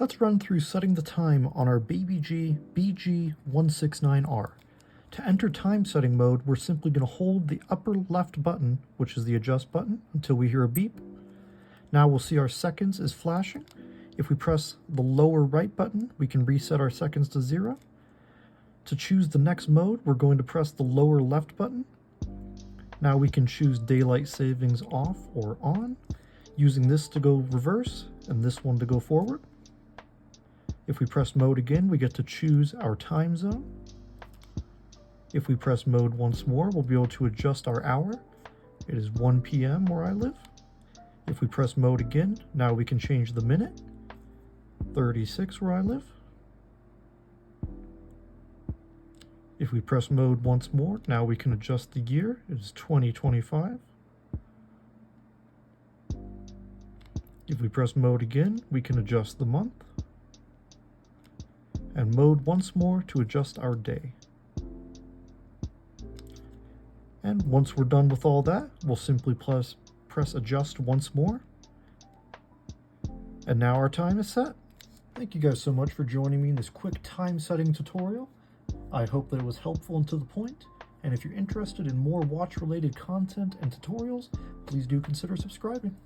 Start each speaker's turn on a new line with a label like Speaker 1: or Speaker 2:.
Speaker 1: Let's run through setting the time on our Baby G BG-169R. To enter time setting mode, we're simply going to hold the upper left button, which is the adjust button, until we hear a beep. Now we'll see our seconds is flashing. If we press the lower right button, we can reset our seconds to 0. To choose the next mode, we're going to press the lower left button. Now we can choose daylight savings off or on, using this to go reverse and this one to go forward. If we press mode again, we get to choose our time zone. If we press mode once more, we'll be able to adjust our hour. It is 1 p.m. where I live. If we press mode again, now we can change the minute. 36 where I live. If we press mode once more, now we can adjust the year. It is 2025. If we press mode again, we can adjust the month. And mode once more to adjust our day. And once we're done with all that, we'll simply press adjust once more. And now our time is set. Thank you guys so much for joining me in this quick time setting tutorial. I hope that it was helpful and to the point. And if you're interested in more watch related content and tutorials, please do consider subscribing.